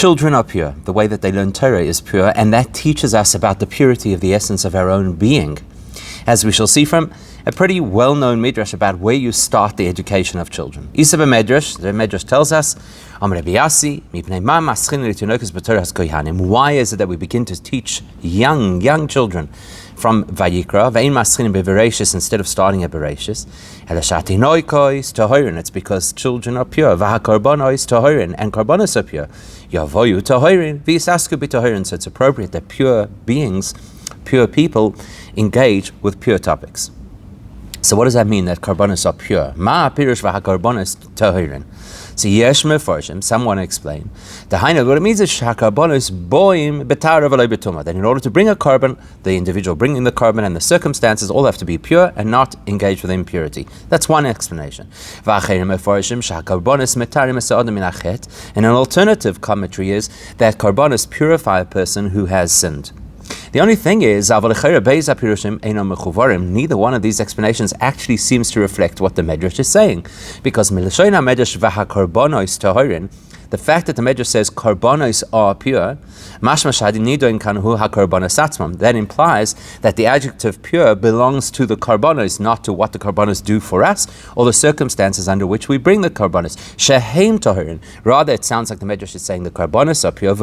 Children are pure. The way that they learn Torah is pure, and that teaches us about the purity of the essence of our own being. As we shall see from a pretty well-known midrash about where you start the education of children. Isa b'medrash, the midrash tells us, why is it that we begin to teach young children from Vayikra, instead of starting at Bereshis? It's because children are pure, and karbanos are pure. So it's appropriate that pure beings, pure people, engage with pure topics. So what does that mean, that karbanos are pure? Ma pirush v'hakarbanos tahirin. So yesh mefarshim, someone explain. What it means is shakarbanos boim betara v'lo betuma. That in order to bring a carbon, the individual bringing the carbon and the circumstances all have to be pure and not engaged with impurity. That's one explanation. V'acherim mefarshim shakarbanos metarim esa'adam min achet. And an alternative commentary is that karbanos purify a person who has sinned. The only thing is, neither one of these explanations actually seems to reflect what the Medrash is saying. Because the fact that the Medrash says karbanos are pure, that implies that the adjective pure belongs to the karbanos, not to what the karbanos do for us, or the circumstances under which we bring the karbanos. Rather, it sounds like the Medrash is saying the karbanos are pure,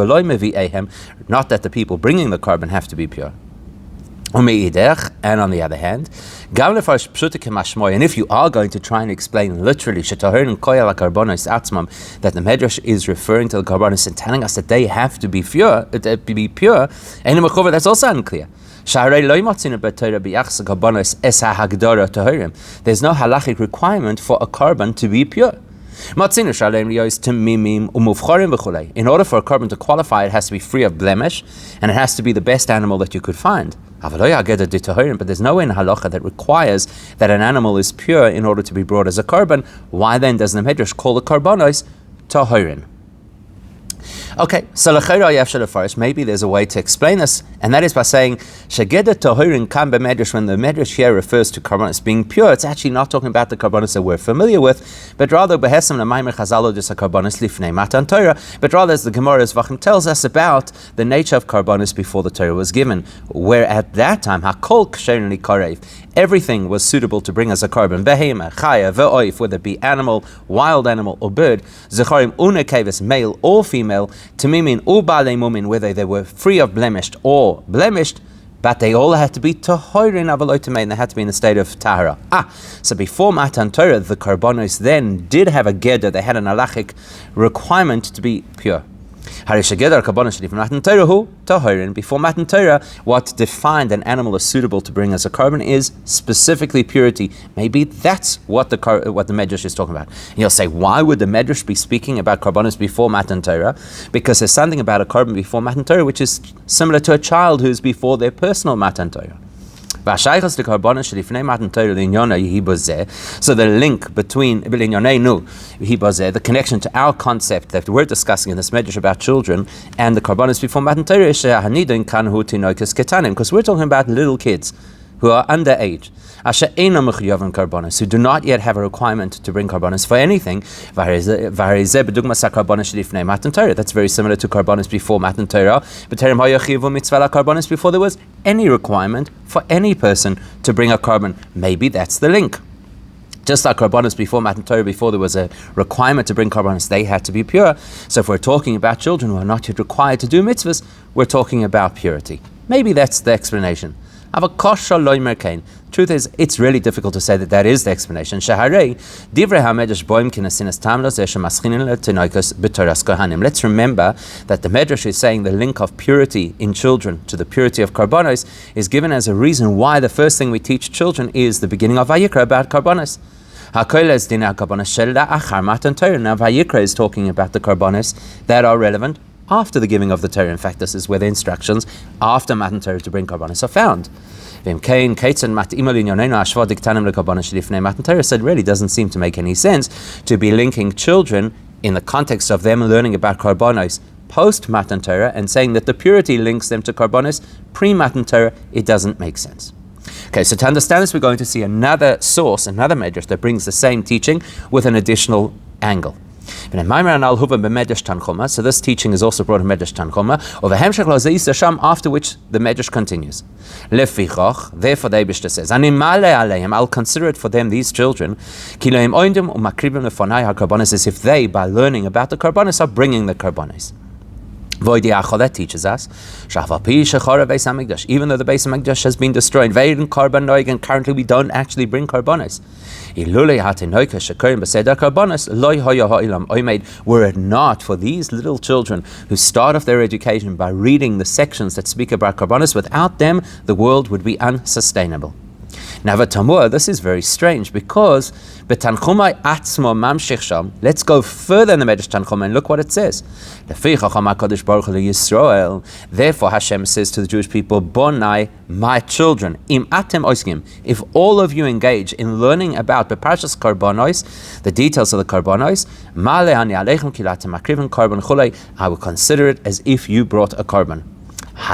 not that the people bringing the carbon have to be pure. And on the other hand, and if you are going to try and explain literally that the Medrash is referring to the karbanos and telling us that they have to be pure, that's also unclear. There's no halachic requirement for a carbon to be pure. In order for a carbon to qualify, it has to be free of blemish, and it has to be the best animal that you could find. But there's no way in halacha that requires that an animal is pure in order to be brought as a carbon. Why then does the Medrash call the karbanos tahirin? Okay, so maybe there's a way to explain this, and that is by saying shegeda tahirin kam b'medrash. When the Medrash here refers to karbanos being pure, it's actually not talking about the karbanos that we're familiar with, but rather behesam l'maymer chazalo dis karbanos lifnei matan Torah. But rather, as the Gemara Zvachim tells us about the nature of karbanos before the Torah was given, where at that time hakol ksherin likarev, everything was suitable to bring as a carbon. Behema, chaya, ve'oif, whether it be animal, wild animal, or bird. Zecharim unekeves, male or female. Tamimin u'balei mumin, whether they were free of blemished or blemished, but they all had to be tahirin avaloi tamei, and they had to be in a state of tahara. So before Matan Torah, the karbanos then did have a geder, they had an halachic requirement to be pure. Before Matan Torah, what defined an animal as suitable to bring as a carbon is specifically purity. Maybe that's what the Medrash is talking about. And you'll say, why would the Medrash be speaking about karbanos before Matan Torah? Because there's something about a carbon before Matan Torah which is similar to a child who's before their personal Matan Torah. So the link between the connection to our concept that we're discussing in this medrash about children and the karbanos before Matan Torah is because we're talking about little kids who are underage, who do not yet have a requirement to bring karbanos for anything. That's very similar to karbanos before Matan Torah, before there was any requirement for any person to bring a carbon. Maybe that's the link. Just like karbanos before Matan Torah, before there was a requirement to bring karbanos, they had to be pure. So if we're talking about children who are not yet required to do mitzvahs, we're talking about purity. Maybe that's the explanation. Truth is, it's really difficult to say that is the explanation. Let's remember that the Medrash is saying the link of purity in children to the purity of karbanos is given as a reason why the first thing we teach children is the beginning of Vayikra about karbanos. Now Vayikra is talking about the karbanos that are relevant after the giving of the Torah. In fact, this is where the instructions after Matan Torah to bring karbanos are found. Matan Torah said really doesn't seem to make any sense to be linking children in the context of them learning about karbanos post Matan Torah and saying that the purity links them to karbanos pre Matan Torah. It doesn't make sense. Okay, so to understand this, we're going to see another source, another medrash that brings the same teaching with an additional angle. So this teaching is also brought in Medrash Tanchuma, after which the Medrash continues. Therefore the Eibishter says, I'll consider it for them, these children, as if they, by learning about the karbanis, are bringing the karbanis. That teaches us, even though the Beis Hamikdash has been destroyed, and currently we don't actually bring karbanis. Were it not for these little children who start off their education by reading the sections that speak about karbanis, without them the world would be unsustainable. Now, this is very strange because let's go further in the Medrash Tanchuma and look what it says. Therefore, Hashem says to the Jewish people, Bonai, my children, if all of you engage in learning about the Parshas Karbanos, the details of the Karbanos, I will consider it as if you brought a korban.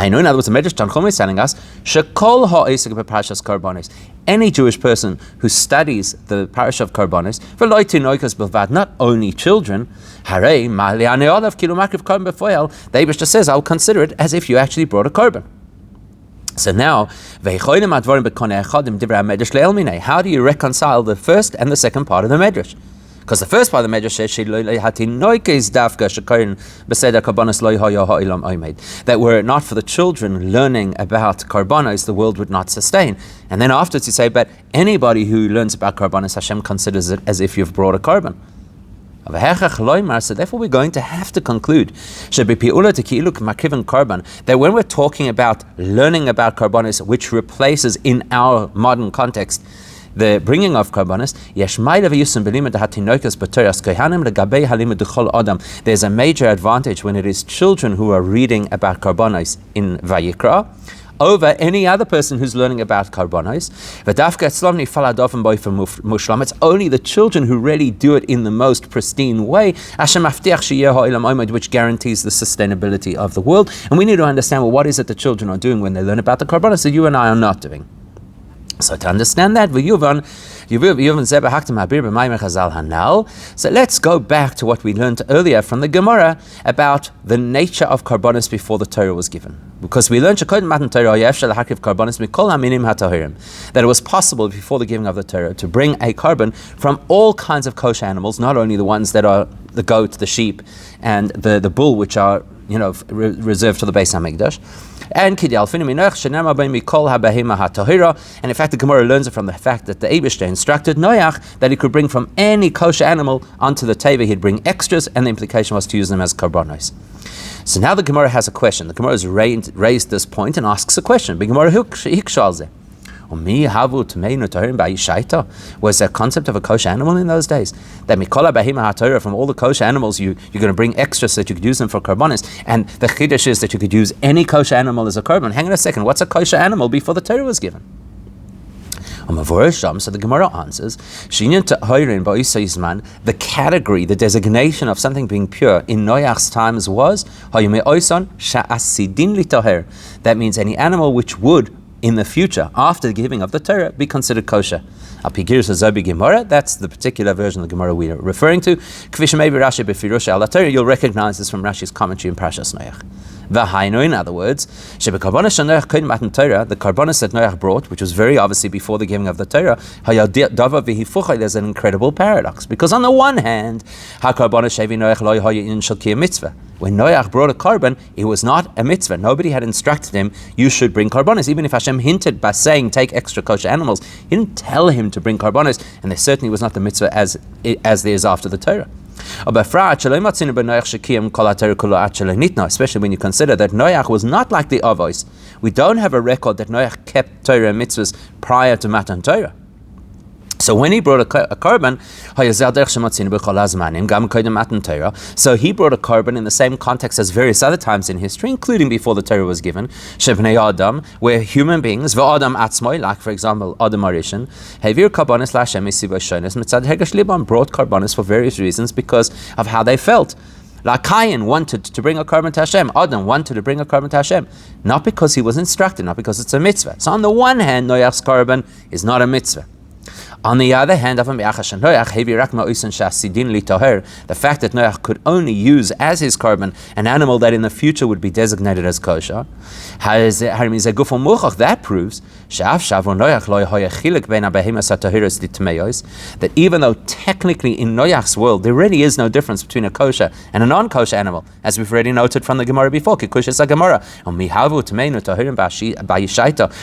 In other words, the Medrash Tanchuma is telling us, any Jewish person who studies the parish of Karbanis, not only children, the Eibishter says, I'll consider it as if you actually brought a korban. So now, how do you reconcile the first and the second part of the Medrash? Because the first part of the Medrash says that were it not for the children learning about karbanos, the world would not sustain. And then afterwards you say, but anybody who learns about karbanos, Hashem considers it as if you've brought a korban. So therefore we're going to have to conclude that when we're talking about learning about karbanos, which replaces in our modern context the bringing of karbanos, there's a major advantage when it is children who are reading about karbanos in Vayikra over any other person who's learning about karbanos. It's only the children who really do it in the most pristine way, which guarantees the sustainability of the world. And we need to understand, well, what is it the children are doing when they learn about the karbanos that you and I are not doing? So to understand that, so let's go back to what we learned earlier from the Gemara about the nature of karbanos before the Torah was given. Because we learned that it was possible before the giving of the Torah to bring a korban from all kinds of kosher animals, not only the ones that are the goat, the sheep, and the bull, which are reserved to the Beis Hamikdash. And in fact the Gemara learns it from the fact that the Eibishter instructed Noach that he could bring from any kosher animal onto the teva. He'd bring extras, and the implication was to use them as karbanos. So now the Gemara has a question. The Gemara has raised this point and asks a question. Was there a concept of a kosher animal in those days? That from all the kosher animals, you're going to bring extras so that you could use them for karbanis. And the chiddush is that you could use any kosher animal as a korban. Hang on a second, what's a kosher animal before the Torah was given? So the Gemara answers, the category, the designation of something being pure in Noach's times was, that means any animal which would, in the future, after the giving of the Torah, be considered kosher. That's the particular version of the Gemara we are referring to. You'll recognize this from Rashi's commentary in Parshas Noach. In other words, the karbanos that Noach brought, which was very obviously before the giving of the Torah, there's an incredible paradox. Because on the one hand, when Noach brought a korban, it was not a mitzvah. Nobody had instructed him, you should bring karbanos. Even if Hashem hinted by saying, take extra kosher animals, he didn't tell him to bring karbanos, and there certainly was not the mitzvah as there is after the Torah. Especially when you consider that Noach was not like the Avos. We don't have a record that Noach kept Torah and mitzvahs prior to Matan Torah. So when he brought a korban, so he brought a korban in the same context as various other times in history, including before the Torah was given, where human beings, like for example Adam Arishan, brought korbanos for various reasons because of how they felt. Like Cain wanted to bring a korban to Hashem, Adam wanted to bring a korban to Hashem, not because he was instructed, not because it's a mitzvah. So on the one hand, Noach's korban is not a mitzvah. On the other hand, the fact that Noach could only use as his korban an animal that in the future would be designated as kosher, that proves that even though technically in Noach's world there really is no difference between a kosher and a non-kosher animal, as we've already noted from the Gemara before,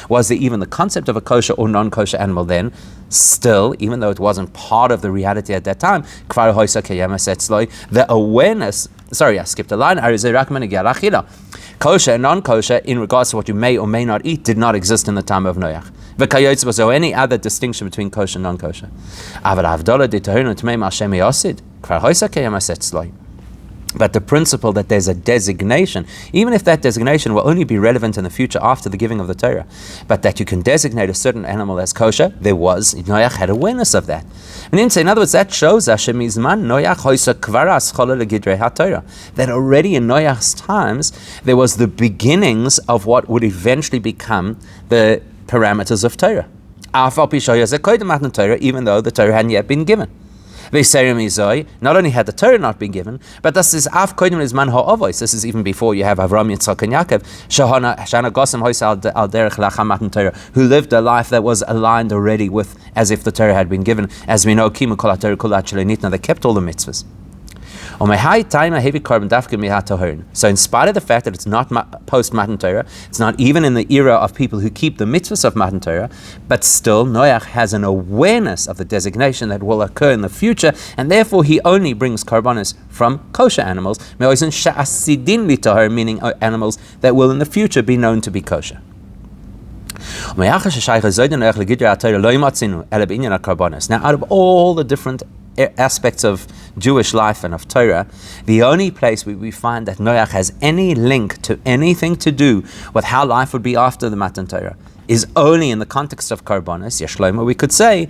was there even the concept of a kosher or non-kosher animal then? Still, even though it wasn't part of the reality at that time, the awareness, sorry, I skipped a line, kosher and non-kosher in regards to what you may or may not eat did not exist in the time of Noach. Was there any other distinction between kosher and non-kosher? But the principle that there's a designation, even if that designation will only be relevant in the future after the giving of the Torah, but that you can designate a certain animal as kosher, Noach had awareness of that. In other words, that shows us that already in Noach's times, there was the beginnings of what would eventually become the parameters of Torah. Even though the Torah hadn't yet been given. Not only had the Torah not been given, but this is this is even before you have Avram, Yitzchak, and Yaakov, who lived a life that was aligned already with as if the Torah had been given. As we know, they kept all the mitzvahs. So in spite of the fact that it's not post-Matan Torah, it's not even in the era of people who keep the mitzvahs of Matan Torah, but still Noach has an awareness of the designation that will occur in the future, and therefore he only brings karbanos from kosher animals, meaning animals that will in the future be known to be kosher. Now, out of all the different aspects of Jewish life and of Torah, the only place where we find that Noach has any link to anything to do with how life would be after the Matan Torah is only in the context of karbanos. Yeshloima, we could say,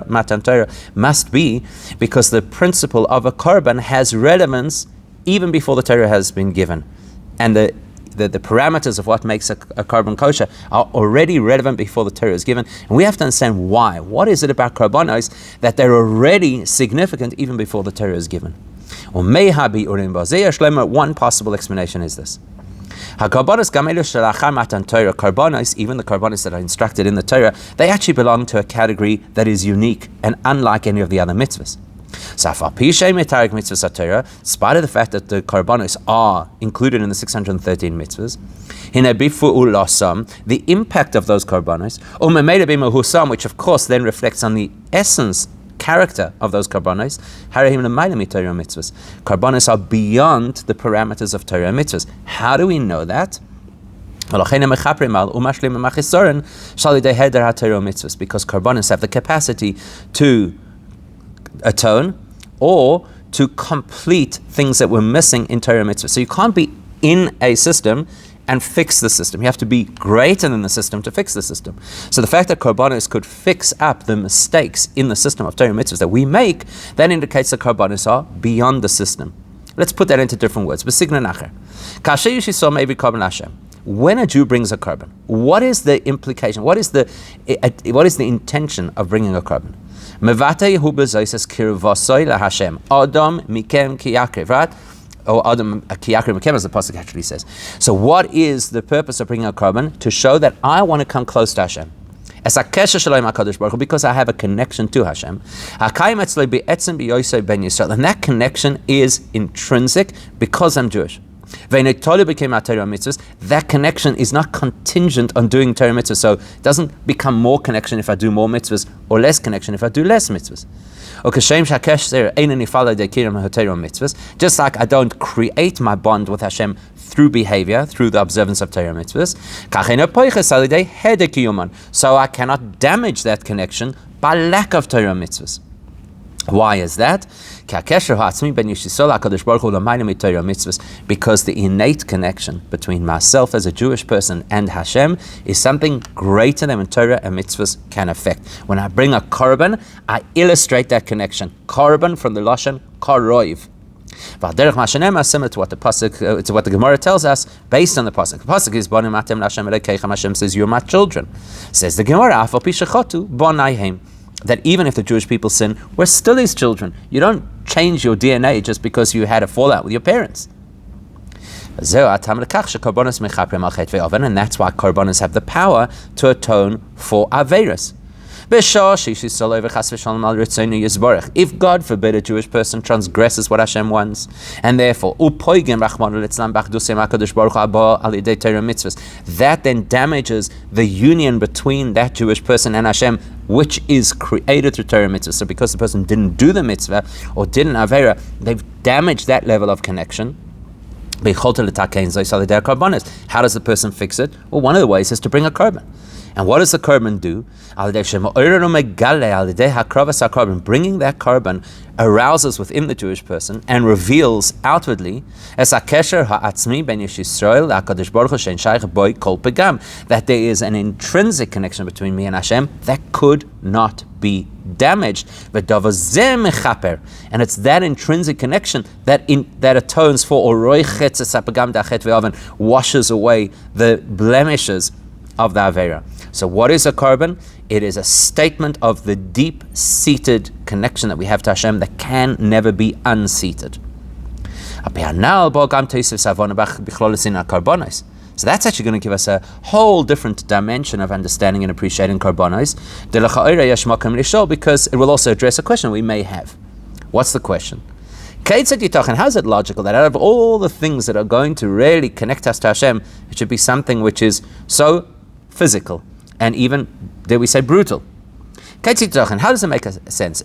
Matan Torah must be because the principle of a korban has relevance even before the Torah has been given. And the parameters of what makes a korban kosher are already relevant before the Torah is given. And we have to understand why. What is it about korbanos that they're already significant even before the Torah is given? One possible explanation is this. Karbanos, even the karbanos that are instructed in the Torah, they actually belong to a category that is unique and unlike any of the other mitzvahs. So, in spite of the fact that the karbanos are included in the 613 mitzvahs, the impact of those karbanos, which of course then reflects on the essence, character of those karbanos, karbanos are beyond the parameters of Torah and mitzvahs. How do we know that? Because karbanos have the capacity to atone or to complete things that were missing in Torah mitzvah. So you can't be in a system and fix the system. You have to be greater than the system to fix the system. So the fact that karbanos could fix up the mistakes in the system of Torah mitzvahs that we make, that indicates that karbanos are beyond the system. Let's put that into different words. When a Jew brings a korban, what is the implication? What is the intention of bringing a korban? Adam mikem ki Yaakov, right? Or Adam ki Yaakov mikem, as the pasuk actually says. So what is the purpose of bringing a korban? To show that I want to come close to Hashem. Because I have a connection to Hashem. And that connection is intrinsic because I'm Jewish. That connection is not contingent on doing Torah mitzvahs, so it doesn't become more connection if I do more mitzvahs or less connection if I do less mitzvahs. Just like I don't create my bond with Hashem through behavior, through the observance of Torah mitzvahs, so I cannot damage that connection by lack of Torah mitzvahs. Why is that? Because the innate connection between myself as a Jewish person and Hashem is something greater than Torah and mitzvahs can affect. When I bring a korban, I illustrate that connection. Korban from the Lashon karoiv. Similar to what the pasuk, to what the Gemara tells us, based on the pasuk. The pasuk is Bonim Atem L'Hashem Elokeichem. Hashem says, "You're my children." Says the Gemara, Af al pi shechotu bonaihem, that even if the Jewish people sin, we're still his children. You don't change your DNA just because you had a fallout with your parents. And that's why korbanos have the power to atone for averos. If God forbid a Jewish person transgresses what Hashem wants, and therefore that then damages the union between that Jewish person and Hashem, which is created through Torah mitzvah. So because the person didn't do the mitzvah or didn't avera, they've damaged that level of connection. How does the person fix it? Well, one of the ways is to bring a korban. And what does the korban do? Bringing that korban arouses within the Jewish person and reveals outwardly that there is an intrinsic connection between me and Hashem that could not be damaged. And it's that intrinsic connection that atones for or washes away the blemishes of the Avera. So what is a korban? It is a statement of the deep-seated connection that we have to Hashem that can never be unseated. So that's actually going to give us a whole different dimension of understanding and appreciating korbanos, because it will also address a question we may have. What's the question? How is it logical that out of all the things that are going to really connect us to Hashem, it should be something which is so physical and even, dare we say, brutal? How does it make sense?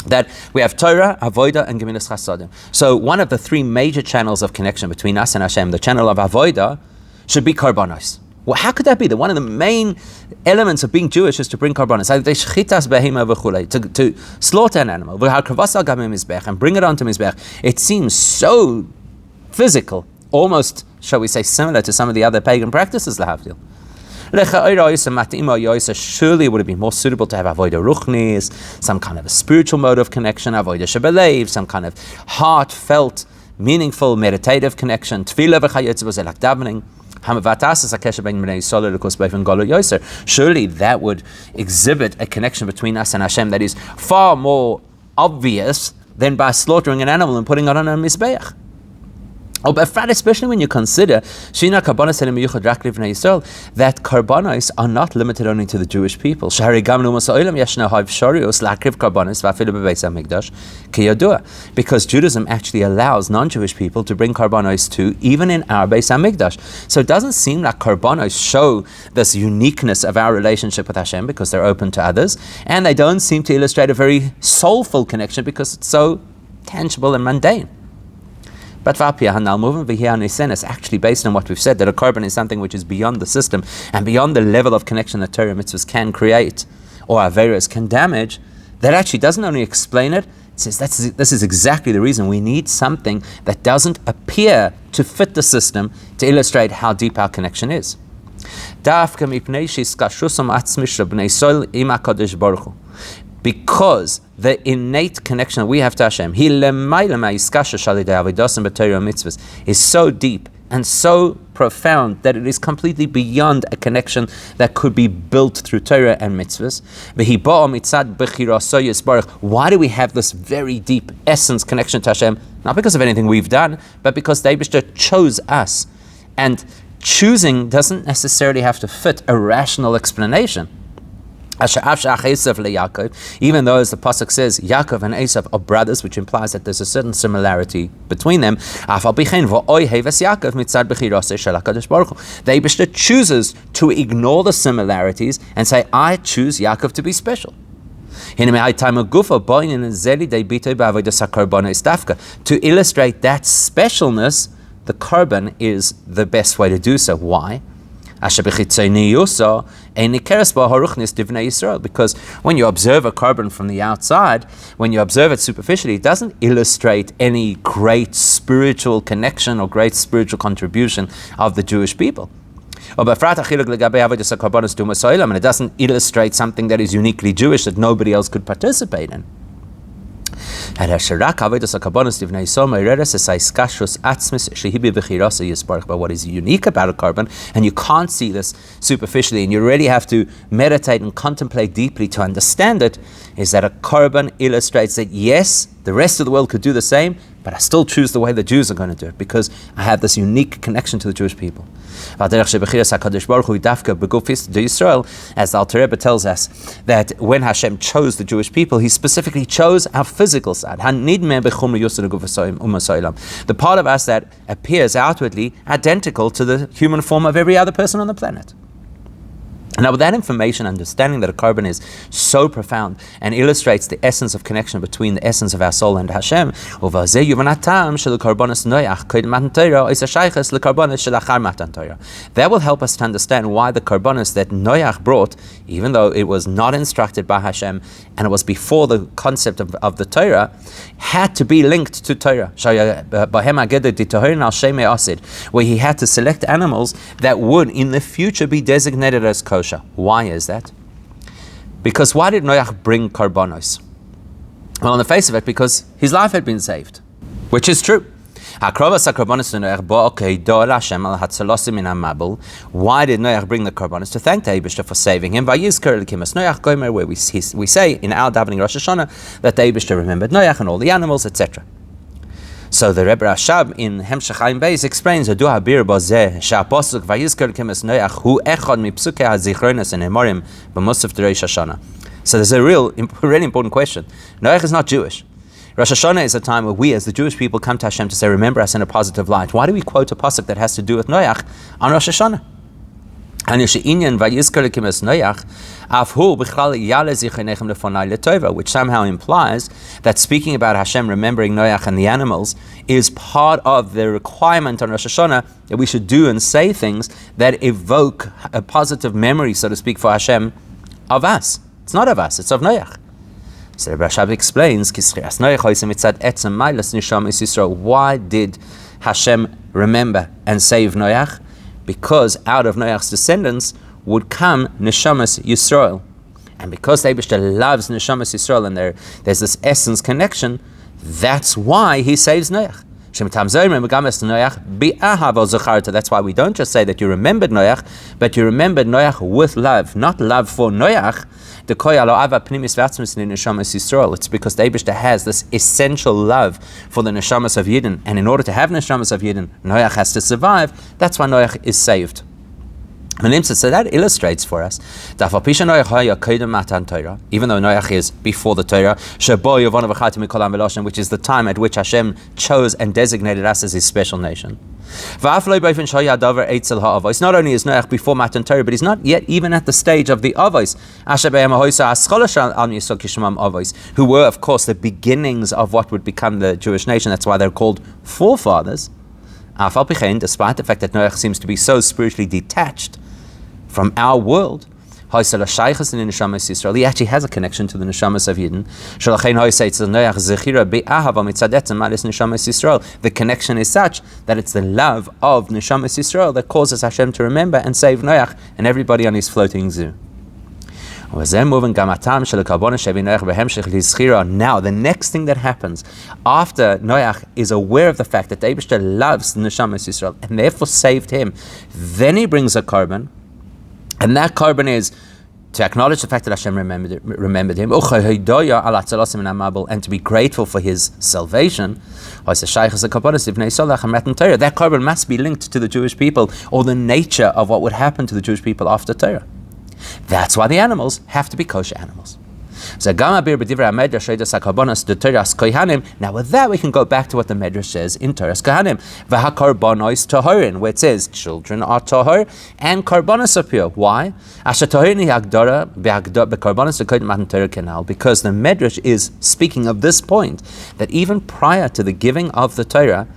That we have Torah, Avodah, and Gemilas Chasadim. So one of the three major channels of connection between us and Hashem, the channel of Avodah, should be korbanos. Well, how could that be? That one of the main elements of being Jewish is to bring korbanos, to slaughter an animal, and bring it onto Mizbech. It seems so physical, almost, shall we say, similar to some of the other pagan practices, lahavdil. Surely it would have been more suitable to have avodah ruchnis, some kind of a spiritual mode of connection, avodah shebelev, some kind of heartfelt, meaningful, meditative connection, tefillah v'chayetz b'zeh like davening. Surely that would exhibit a connection between us and Hashem that is far more obvious than by slaughtering an animal and putting it on a mizbeach. Especially when you consider that korbanos are not limited only to the Jewish people. Because Judaism actually allows non-Jewish people to bring korbanos too, even in our Beis HaMikdash. So it doesn't seem like korbanos show this uniqueness of our relationship with Hashem because they're open to others, and they don't seem to illustrate a very soulful connection because it's so tangible and mundane. But it's actually based on what we've said, that a korban is something which is beyond the system and beyond the level of connection that Torah mitzvahs can create or averos can damage. That actually doesn't only explain it, it says this is exactly the reason we need something that doesn't appear to fit the system to illustrate how deep our connection is. Because the innate connection that we have to Hashem is so deep and so profound that it is completely beyond a connection that could be built through Torah and mitzvahs. Why do we have this very deep essence connection to Hashem? Not because of anything we've done, but because the Eibishter chose us. And choosing doesn't necessarily have to fit a rational explanation. Even though, as the pasuk says, Yaakov and Esav are brothers, which implies that there's a certain similarity between them, the Eibishter chooses to ignore the similarities and say, I choose Yaakov to be special. To illustrate that specialness, the korban is the best way to do so. Why? Because when you observe a korban from the outside, when you observe it superficially, it doesn't illustrate any great spiritual connection or great spiritual contribution of the Jewish people. And it doesn't illustrate something that is uniquely Jewish that nobody else could participate in. But what is unique about a carbon, and you can't see this superficially, and you really have to meditate and contemplate deeply to understand it, is that a carbon illustrates that yes, the rest of the world could do the same, but I still choose the way the Jews are going to do it because I have this unique connection to the Jewish people. As the Alter Rebbe tells us that when Hashem chose the Jewish people, He specifically chose our physical side. The part of us that appears outwardly identical to the human form of every other person on the planet. Now, with that information, understanding that a carbon is so profound and illustrates the essence of connection between the essence of our soul and Hashem, that will help us to understand why the carbonos that Noach brought, even though it was not instructed by Hashem and it was before the concept of the Torah, had to be linked to Torah, where he had to select animals that would in the future be designated as kosher. Why is that? Because why did Noach bring karbanos? Well, on the face of it, because his life had been saved, which is true. Why did Noach bring the karbanos? To thank the Eibishter for saving him. Where we say in our davening Rosh Hashanah that the Eibishter remembered Noach and all the animals, etc. So the Rebbe Rashab in Hemshech Ayin Beis explains, so there's a really important question. Noach is not Jewish. Rosh Hashanah is a time where we as the Jewish people come to Hashem to say, remember us in a positive light. Why do we quote a pasuk that has to do with Noach on Rosh Hashanah? Which somehow implies that speaking about Hashem remembering Noach and the animals is part of the requirement on Rosh Hashanah that we should do and say things that evoke a positive memory, so to speak, for Hashem of us. It's not of us, it's of Noach. So Rabbi Rashab explains, why did Hashem remember and save Noach? Because out of Noach's descendants would come Neshamas Yisrael. And because the Eibishter loves Neshamas Yisrael and there's this essence connection, that's why he saves Noach. That's why we don't just say that you remembered Noach, but you remembered Noach with love, not love for Noach. It's because the Eibishter has this essential love for the Neshamas of Yidden, and in order to have Neshamas of Yidden, Noach has to survive. That's why Noach is saved. So that illustrates for us, even though Noach is before the Torah, which is the time at which Hashem chose and designated us as His special nation. Not only is Noach before Matan Torah, but he's not yet even at the stage of the Avos, who were, of course, the beginnings of what would become the Jewish nation. That's why they're called forefathers. Despite the fact that Noach seems to be so spiritually detached from our world, he actually has a connection to the Neshamas of Yidden. The connection is such that it's the love of Neshamas Yisrael that causes Hashem to remember and save Noach and everybody on his floating zoo. Now, the next thing that happens after Noach is aware of the fact that the Eibishter loves the Neshamas Yisrael and therefore saved him, then he brings a carbon. And that carbon is to acknowledge the fact that Hashem remembered him, and to be grateful for his salvation. That carbon must be linked to the Jewish people, or the nature of what would happen to the Jewish people after Torah. That's why the animals have to be kosher animals. Now with that we can go back to what the Medrash says in Toras Kohanim, where it says children are tahor and karbonos are pure. Why? Because the Medrash is speaking of this point, that even prior to the giving of the Torah,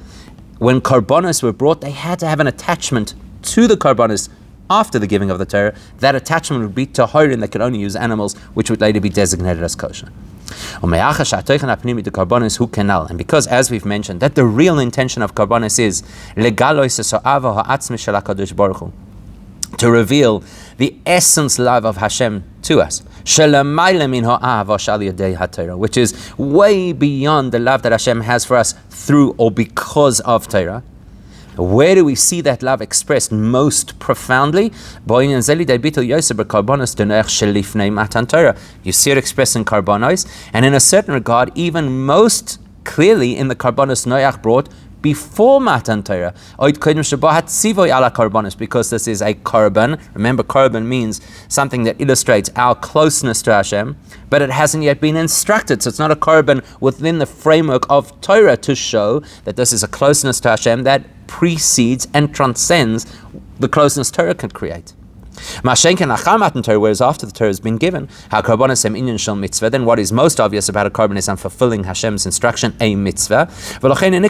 when karbonos were brought, they had to have an attachment to the karbonos. After the giving of the Torah, that attachment would be tahorin that could only use animals, which would later be designated as kosher. And because, as we've mentioned, that the real intention of karbonos is to reveal the essence love of Hashem to us. which is way beyond the love that Hashem has for us through or because of Torah. Where do we see that love expressed most profoundly? You see it expressed in karbanos, and in a certain regard, even most clearly in the karbanos Noach brought before Matan Torah, because this is a korban. Remember, korban means something that illustrates our closeness to Hashem, but it hasn't yet been instructed. So it's not a korban within the framework of Torah to show that this is a closeness to Hashem that precedes and transcends the closeness Torah can create. Whereas after the Torah has been given, then what is most obvious about a korban is fulfilling Hashem's instruction, a mitzvah, which means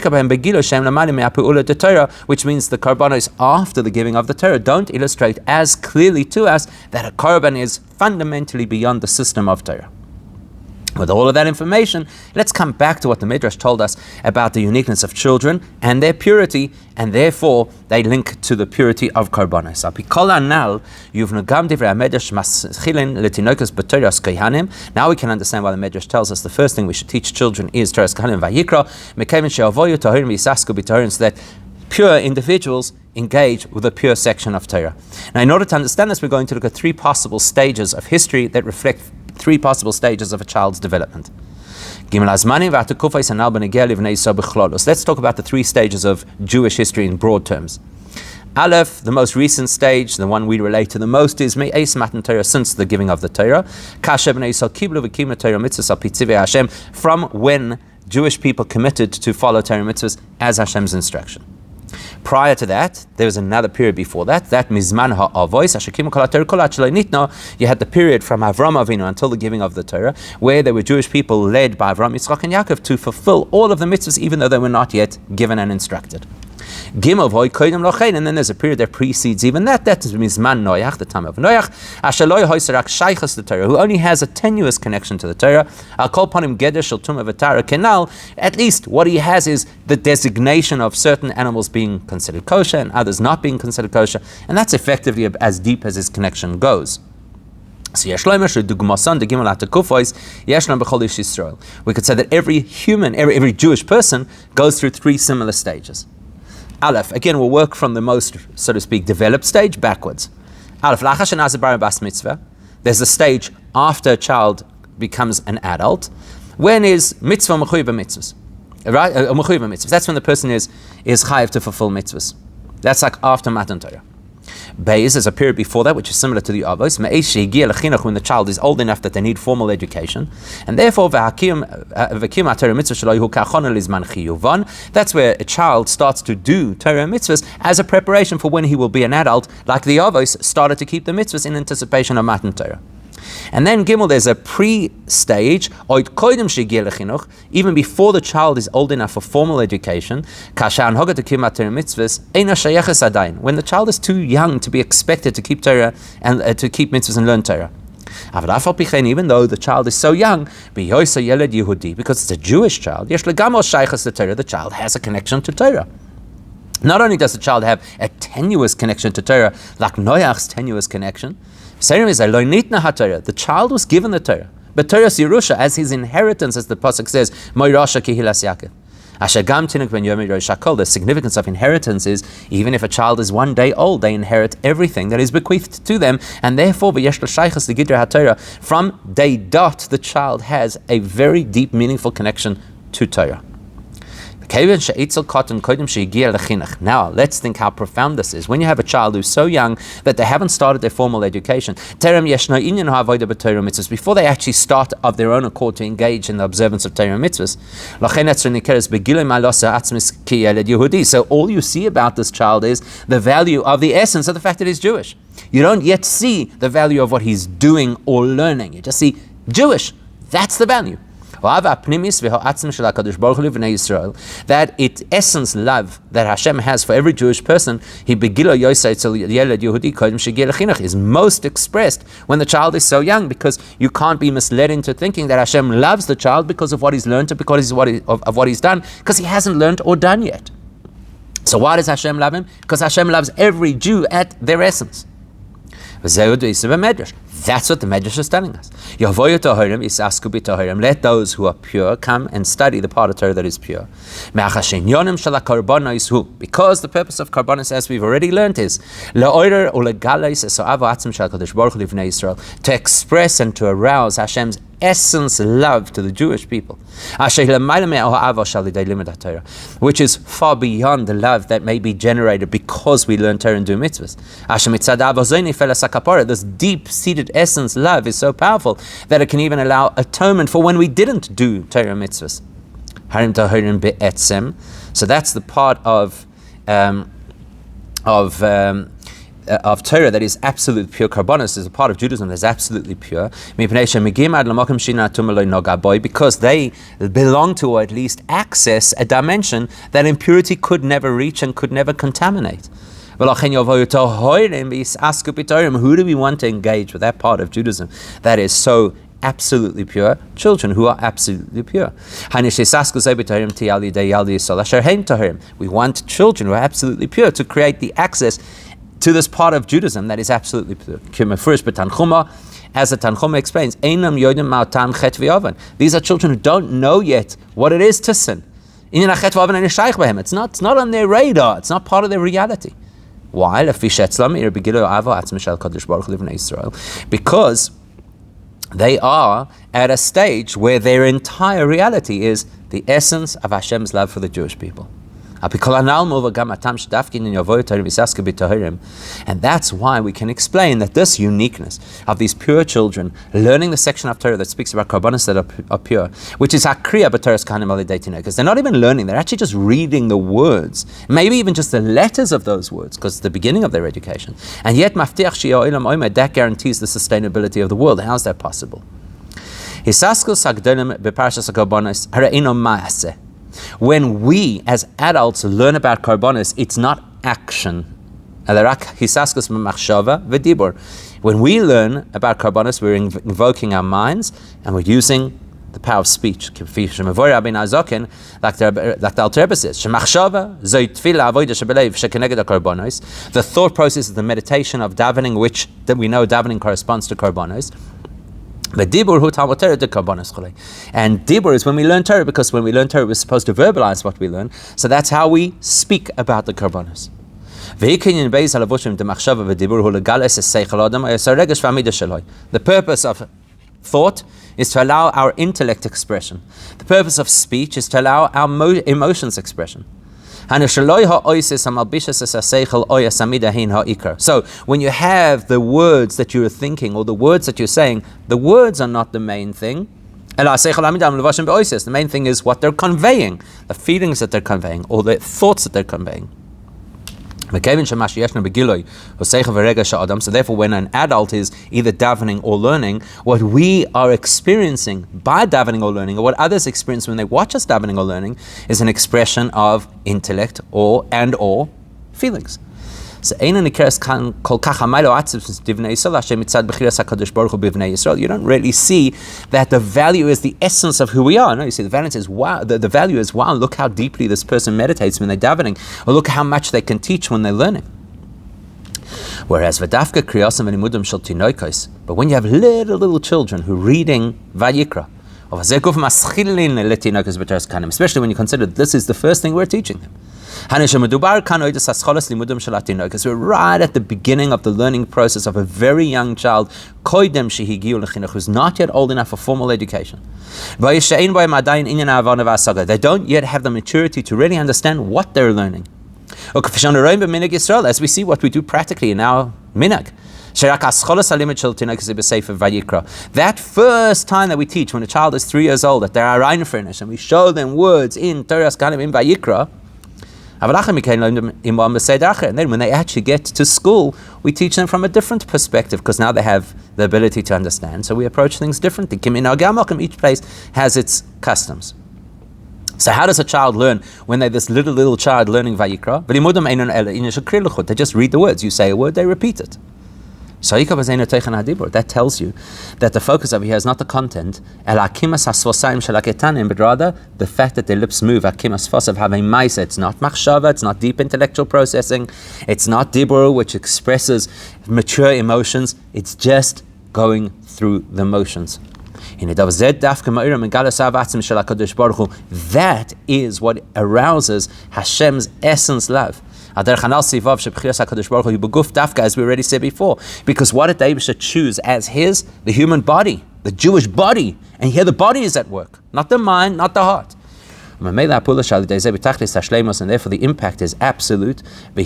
the korbanos after the giving of the Torah don't illustrate as clearly to us that a korban is fundamentally beyond the system of Torah. With all of that information, let's come back to what the Midrash told us about the uniqueness of children and their purity, and therefore they link to the purity of karbanos. Now we can understand why the Midrash tells us the first thing we should teach children is Torah's Kahanim Vayikra, so that pure individuals engage with a pure section of Torah. Now, in order to understand this, we're going to look at three possible stages of history that reflect three possible stages of a child's development. Let's talk about the three stages of Jewish history in broad terms. Aleph, the most recent stage, the one we relate to the most, is Me'es Matan Torah, since the giving of the Torah. From when Jewish people committed to follow Torah mitzvahs as Hashem's instruction. Prior to that, there was another period before that Mizman ha'avois, you had the period from Avram Avinu until the giving of the Torah, where there were Jewish people led by Avram, Yitzchak, and Yaakov to fulfill all of the mitzvahs, even though they were not yet given and instructed. And then there's a period that precedes even that. That is Mizman Noach, the time of Noach, who only has a tenuous connection to the Torah. At least what he has is the designation of certain animals being considered kosher and others not being considered kosher, and that's effectively as deep as his connection goes. We could say that every human, every Jewish person goes through three similar stages. Aleph, again, we'll work from the most, so to speak, developed stage backwards. Aleph, there's a stage after a child becomes an adult. When is mitzvah mechuyev mitzvahs? Right? Mechuyev mitzvahs. That's when the person is chayav to fulfill mitzvahs. That's like after Matan Torah. Beis is a period before that, which is similar to the Avos, when the child is old enough that they need formal education, and therefore that's where a child starts to do Torah mitzvahs as a preparation for when he will be an adult, like the Avos started to keep the mitzvahs in anticipation of Matan Torah. And then Gimel, there's a pre-stage, even before the child is old enough for formal education, when the child is too young to be expected to keep Torah and to keep mitzvahs and learn Torah. Even though the child is so young, because it's a Jewish child, the child has a connection to Torah. Not only does the child have a tenuous connection to Torah, like Noach's tenuous connection, the child was given the Torah, but Torah's Yerusha as his inheritance, as the pasuk says, the significance of inheritance is, even if a child is 1 day old, they inherit everything that is bequeathed to them, and therefore from day dot the child has a very deep, meaningful connection to Torah. Now, let's think how profound this is. When you have a child who's so young that they haven't started their formal education, before they actually start of their own accord to engage in the observance of Torah mitzvahs, so all you see about this child is the value of the essence of the fact that he's Jewish. You don't yet see the value of what he's doing or learning. You just see Jewish. That's the value. That its essence love that Hashem has for every Jewish person is most expressed when the child is so young, because you can't be misled into thinking that Hashem loves the child because of what he's learned or because of what he's done, because he hasn't learned or done yet. So why does Hashem love him? Because Hashem loves every Jew at their essence. That's what the Medrash is telling us. Yavoyu Tahirim isasku b'Tahirim. Let those who are pure come and study the part of Torah that is pure. Because the purpose of karbanos, as we've already learned, is to express and to arouse Hashem's essence love to the Jewish people, which is far beyond the love that may be generated because we learn Torah and do mitzvahs. This deep-seated essence love is so powerful that it can even allow atonement for when we didn't do Torah and mitzvahs. So that's the part of Torah that is absolute pure. Karbonos is a part of Judaism that is absolutely pure, because they belong to, or at least access, a dimension that impurity could never reach and could never contaminate. Who do we want to engage with that part of Judaism that is so absolutely pure? Children who are absolutely pure. We want children who are absolutely pure to create the access to this part of Judaism that is absolutely pure. As the Tanchuma explains, these are children who don't know yet what it is to sin. It's not on their radar. It's not part of their reality. Why? Because they are at a stage where their entire reality is the essence of Hashem's love for the Jewish people. And that's why we can explain that this uniqueness of these pure children learning the section of Torah that speaks about karbanos that are pure, which is hakriya b'Torah's kanim alidei, because they're not even learning, they're actually just reading the words, maybe even just the letters of those words, because it's the beginning of their education. And yet that guarantees the sustainability of the world. How is that possible? When we, as adults, learn about karbonos, it's not action. When we learn about karbonos, we're invoking our minds and we're using the power of speech. Like the Alter Rebbe says, the thought process is the meditation of davening, which we know davening corresponds to karbonos. The dibur hu talmud Torah de karbanos cholei, and dibur is when we learn Torah, because when we learn Torah, we're supposed to verbalize what we learn. So that's how we speak about the karbanos. The purpose of thought is to allow our intellect expression. The purpose of speech is to allow our emotions expression. So when you have the words that you're thinking or the words that you're saying, the words are not the main thing. The main thing is what they're conveying, the feelings that they're conveying, or the thoughts that they're conveying. So therefore, when an adult is either davening or learning, what we are experiencing by davening or learning, or what others experience when they watch us davening or learning, is an expression of intellect or feelings. So you don't really see that the value is the essence of who we are. No, you see, the value is wow. The value is wow. Look how deeply this person meditates when they're davening, or look how much they can teach when they're learning. Whereas but when you have little children who are reading Vayikra, especially when you consider this is the first thing we're teaching them. Because we're right at the beginning of the learning process of a very young child who's not yet old enough for formal education. They don't yet have the maturity to really understand what they're learning. As we see what we do practically in our minhag. That first time that we teach, when a child is 3 years old, that they're arayna, and we show them words in Torah's kanim in Vayikra, and then when they actually get to school, we teach them from a different perspective, because now they have the ability to understand. So we approach things differently. Each place has its customs. So how does a child learn when they're this little child learning Vayikra? They just read the words. You say a word, they repeat it. That tells you that the focus over here is not the content, but rather the fact that their lips move. It's not machshava, it's not deep intellectual processing, it's not dibur, which expresses mature emotions. It's just going through the motions. That is what arouses Hashem's essence love. As we already said before. Because what did David choose as his? The human body, the Jewish body. And here the body is at work, not the mind, not the heart. And therefore the impact is absolute. And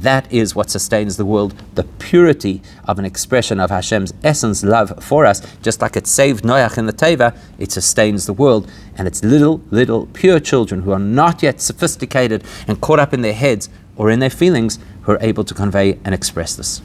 that is what sustains the world, the purity of an expression of Hashem's essence, love for us. Just like it saved Noach in the Teva, it sustains the world. And it's little pure children who are not yet sophisticated and caught up in their heads or in their feelings who are able to convey and express this.